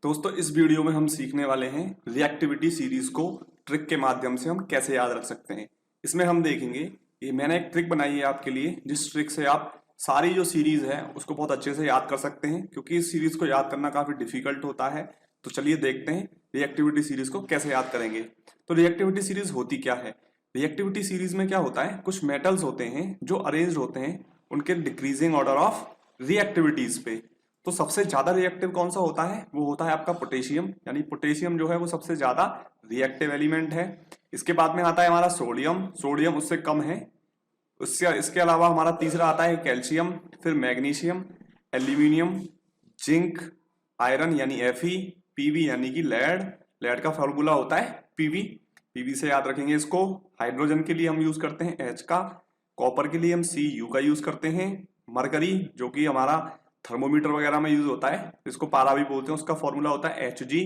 दोस्तों इस वीडियो में हम सीखने वाले हैं रिएक्टिविटी सीरीज को ट्रिक के माध्यम से हम कैसे याद रख सकते हैं। इसमें हम देखेंगे कि मैंने एक ट्रिक बनाई है आपके लिए, जिस ट्रिक से आप सारी जो सीरीज है उसको बहुत अच्छे से याद कर सकते हैं, क्योंकि इस सीरीज को याद करना काफी डिफिकल्ट होता है। तो चलिए देखते हैं रिएक्टिविटी सीरीज को कैसे याद करेंगे। तो रिएक्टिविटी सीरीज होती क्या है? रिएक्टिविटी सीरीज में क्या होता है, कुछ मेटल्स होते हैं जो अरेंज होते हैं उनके डिक्रीजिंग ऑर्डर ऑफ रिएक्टिविटीज पे। तो सबसे ज्यादा रिएक्टिव कौन सा होता है? वो होता है आपका पोटेशियम, यानी पोटेशियम जो है वो सबसे ज्यादा रिएक्टिव एलिमेंट है। इसके बाद में आता है हमारा सोडियम, सोडियम उससे कम है। इसके अलावा हमारा तीसरा आता है कैल्शियम, फिर मैग्नीशियम, एल्यूमिनियम, जिंक, आयरन यानी Fe, पीवी यानी कि लेड, लेड का फॉर्मूला होता है पीवी, पीवी से याद रखेंगे इसको। हाइड्रोजन के लिए हम यूज करते हैं H का, कॉपर के लिए हम Cu का यूज करते हैं। मरकरी जो कि हमारा थर्मोमीटर वगैरह में यूज होता है, इसको पारा भी बोलते हैं, उसका फॉर्मूला होता है Hg।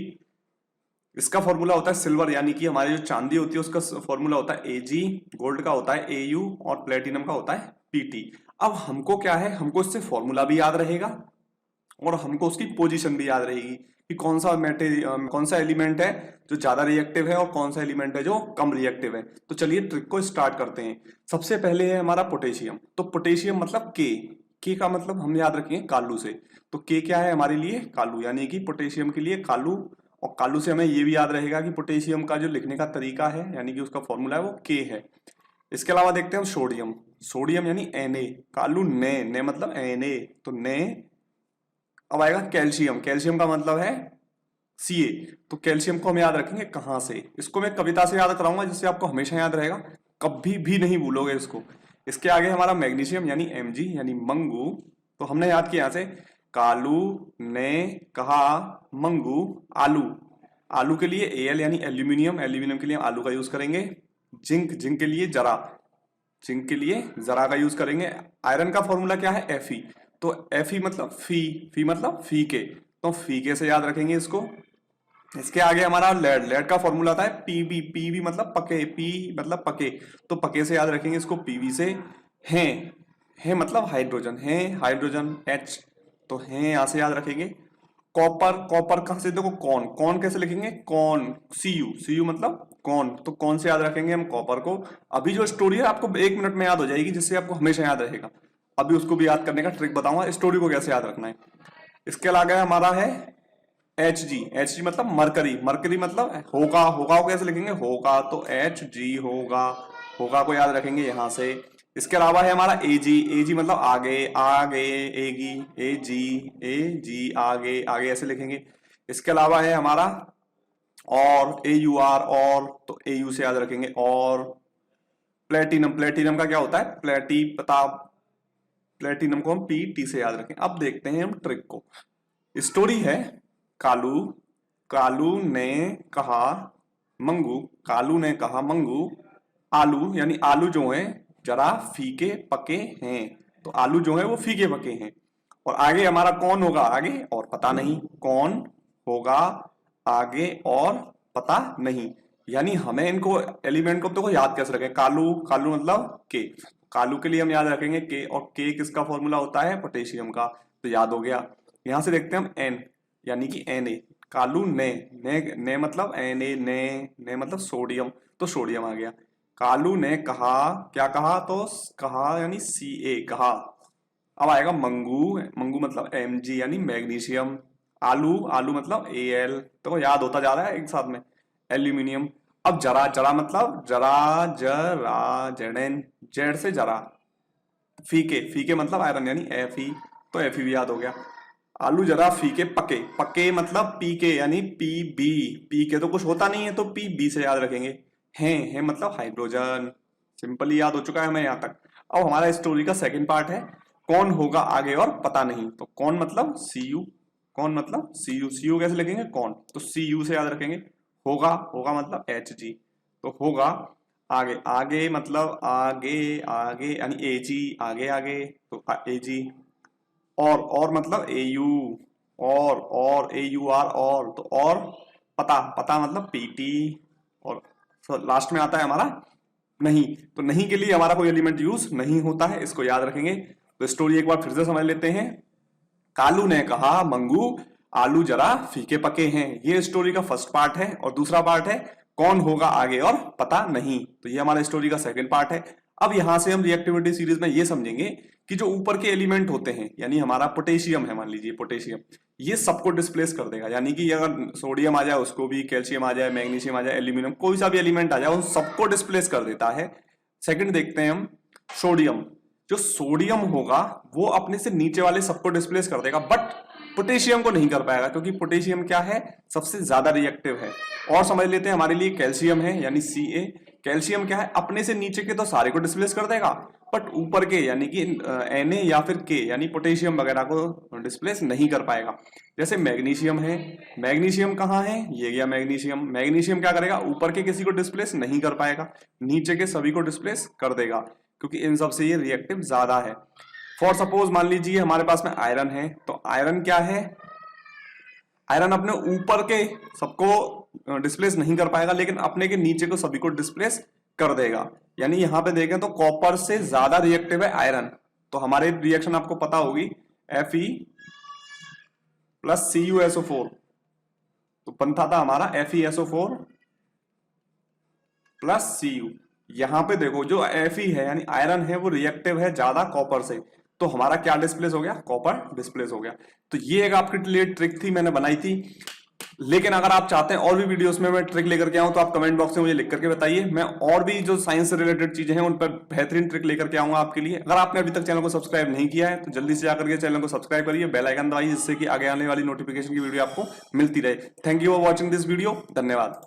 इसका फॉर्मूला होता है सिल्वर यानी कि हमारी जो चांदी होती है उसका फॉर्मूला होता है Ag, गोल्ड का होता है Au और प्लेटिनम का होता है Pt। अब हमको क्या है, हमको इससे फॉर्मूला भी याद रहेगा और हमको उसकी पोजीशन भी याद रहेगी कि कौन सा कौन सा एलिमेंट है जो ज्यादा रिएक्टिव है और कौन सा एलिमेंट है जो कम रिएक्टिव है। तो चलिए ट्रिक को स्टार्ट करते हैं। सबसे पहले है हमारा पोटेशियम। तो पोटेशियम मतलब के का मतलब हम याद रखेंगे कालू से। तो के क्या है हमारे लिए? कालू, यानी कि पोटेशियम के लिए कालू। और कालू से हमें ये भी याद रहेगा कि पोटेशियम का जो लिखने का तरीका है यानी कि उसका फॉर्मूला है वो के है। इसके अलावा देखते हैं हम सोडियम, सोडियम यानी Na, कालू ने मतलब Na, तो ने। अब आएगा कैल्शियम, कैल्शियम का मतलब है Ca। तो कैल्शियम को हम याद रखेंगे कहाँ से? इसको मैं कविता से याद कराऊंगा जिससे आपको हमेशा याद रहेगा, कभी भी नहीं भूलोगे इसको। इसके आगे हमारा मैग्नीशियम यानी Mg यानी मंगू। तो हमने याद किया यहाँ से कालू ने कहा मंगू आलू, आलू के लिए Al यानी एल्यूमिनियम, एल्यूमिनियम के लिए हम आलू का यूज करेंगे। जिंक, जिंक के लिए जरा, जिंक के लिए जरा का यूज करेंगे। आयरन का फॉर्मूला क्या है? Fe। तो Fe मतलब फी मतलब फीके, तो फीके से याद रखेंगे इसको। इसके आगे हमारा लेड, लेड का फॉर्मूला आता है पीवी, पीवी मतलब पके, पी मतलब पके, तो पके से याद रखेंगे इसको पीवी से। है मतलब हाइड्रोजन, है हाइड्रोजन H, तो है यहां से याद रखेंगे। कॉपर, कॉपर कहां से? देखो कौन, कौन कैसे लिखेंगे? कौन, Cu मतलब कौन, तो कौन से याद रखेंगे हम कॉपर को। अभी जो स्टोरी है आपको 1 मिनट में याद हो जाएगी, जिससे आपको हमेशा याद रहेगा। अभी उसको भी याद करने का ट्रिक बताऊंगा, स्टोरी को कैसे याद रखना है। इसके अलावा हमारा है Hg, Hg मतलब मरकरी, मरकरी मतलब होगा, होगा को कैसे लिखेंगे? होगा, तो Hg होगा, होगा को याद रखेंगे यहां से। इसके अलावा है हमारा Ag, Ag मतलब आगे, आगे, एगी, Ag आगे, आगे ऐसे लिखेंगे। इसके अलावा है हमारा और AUR, और तो AU से याद रखेंगे। और प्लेटिनम, प्लेटिनम का क्या होता है? प्लेटी पता, प्लेटिनम को हम PT से याद रखें। अब देखते हैं हम ट्रिक को। स्टोरी है कालू, कालू ने कहा मंगू, कालू ने कहा मंगू आलू, यानी आलू जो है जरा फीके पके हैं, तो आलू जो है वो फीके पके हैं। और आगे हमारा कौन होगा? आगे और पता नहीं, कौन होगा आगे और पता नहीं, यानी हमें इनको एलिमेंट को तो याद कैसे रखें? कालू, कालू मतलब के, कालू के लिए हम याद रखेंगे के, और के किसका फॉर्मूला होता है? पोटेशियम का, तो याद हो गया। यहां से देखते हैं हम N यानी कि Na, कालू ने मतलब ने मतलब सोडियम, तो सोडियम आ गया। कालू ने कहा, क्या कहा? तो कहा यानी Ca, कहा। अब आएगा मंगू, मंगू मतलब Mg यानी मैग्नीशियम। आलू, आलू मतलब Al, तो याद होता जा रहा है एक साथ में। एल्यूमिनियम। अब जरा, जरा मतलब जरा, जरा, जेड, जेड से जरा। फीके, फीके मतलब आयरन यानी Fe, तो Fe भी याद हो गया। आलू जरा फीके पके, पके मतलब पीके यानी PB, पीके तो कुछ होता नहीं है तो PB से याद रखेंगे। है मतलब हाइड्रोजन। सिंपली याद हो चुका है हमें यहाँ तक। अब हमारा स्टोरी का सेकंड पार्ट है कौन होगा आगे और पता नहीं। तो कौन मतलब Cu, कौन मतलब Cu कैसे लिखेंगे? कौन, तो Cu से याद रखेंगे। होगा, होगा मतलब Hg, तो होगा आगे, आगे मतलब आगे, आगे यानी Ag, आगे आगे, तो Ag। और मतलब AU, और AUR, और तो और पता, पता मतलब PT। और लास्ट में आता है हमारा नहीं, तो नहीं के लिए हमारा कोई एलिमेंट यूज नहीं होता है, इसको याद रखेंगे। तो स्टोरी एक बार फिर से समझ लेते हैं। कालू ने कहा मंगू आलू जरा फीके पके हैं। ये स्टोरी का फर्स्ट पार्ट है और दूसरा पार्ट है कौन होगा आगे और पता नहीं। तो ये हमारा स्टोरी का सेकंड पार्ट है। अब यहां से हम रिएक्टिविटी सीरीज में ये समझेंगे कि जो ऊपर के एलिमेंट होते हैं, यानी हमारा पोटेशियम है, मान लीजिए पोटेशियम, ये सबको डिस्प्लेस कर देगा। यानी कि अगर सोडियम आ जाए उसको भी, कैल्शियम आ जाए, मैग्नीशियम आ जाए, एल्यूमिनियम, कोई सा भी एलिमेंट आ जाए उन सबको डिस्प्लेस कर देता है। सेकंड देखते हैं हम सोडियम। जो सोडियम होगा वो अपने से नीचे वाले सबको डिस्प्लेस कर देगा, बट पोटेशियम को नहीं कर पाएगा, क्योंकि पोटेशियम क्या है, सबसे ज्यादा रिएक्टिव है। और समझ लेते हैं हमारे लिए कैल्शियम है, यानी Ca। कैल्शियम क्या है, अपने से नीचे के तो सारे को डिस्प्लेस कर देगा, बट ऊपर के यानी कि Na या फिर K यानी पोटेशियम वगैरह को डिस्प्लेस नहीं कर पाएगा। जैसे मैग्नीशियम है, मैग्नीशियम कहाँ है, ये गया मैग्नीशियम। मैग्नीशियम क्या करेगा, ऊपर के किसी को डिस्प्लेस नहीं कर पाएगा, नीचे के सभी को डिस्प्लेस कर देगा, क्योंकि इन सब से ये रिएक्टिव ज्यादा है। फॉर सपोज मान लीजिए हमारे पास में आयरन है, तो आयरन क्या है, आयरन अपने ऊपर के सबको डिस्प्लेस नहीं कर पाएगा, लेकिन अपने के नीचे को सभी को डिस्प्लेस कर देगा। यानी यहां पे देखें तो कॉपर से ज्यादा रिएक्टिव है आयरन। तो हमारे रिएक्शन आपको पता होगी, Fe प्लस CuSO4, तो बनता था हमारा FeSO4 प्लस Cu। यहां पे देखो जो Fe है यानी आयरन है वो रिएक्टिव है ज्यादा कॉपर से, तो हमारा क्या डिस्प्लेस हो गया, कॉपर डिस्प्लेस हो गया। तो ये एक आपके लिए ट्रिक थी, मैंने बनाई थी। लेकिन अगर आप चाहते हैं और भी वीडियोस में मैं ट्रिक लेकर के आऊं तो आप कमेंट बॉक्स में मुझे लिख करके बताइए, मैं और भी जो साइंस से रिलेटेड चीजें हैं उन पर बेहतरीन ट्रिक लेकर के आऊंगा आपके लिए। अगर आपने अभी तक चैनल को सब्सक्राइब नहीं किया है तो जल्दी से जाकर के चैनल को सब्सक्राइब करिए, बेल आइकन दबाइए, जिससे कि आगे आने वाली नोटिफिकेशन की वीडियो आपको मिलती रहे। Thank you for watching this video, धन्यवाद।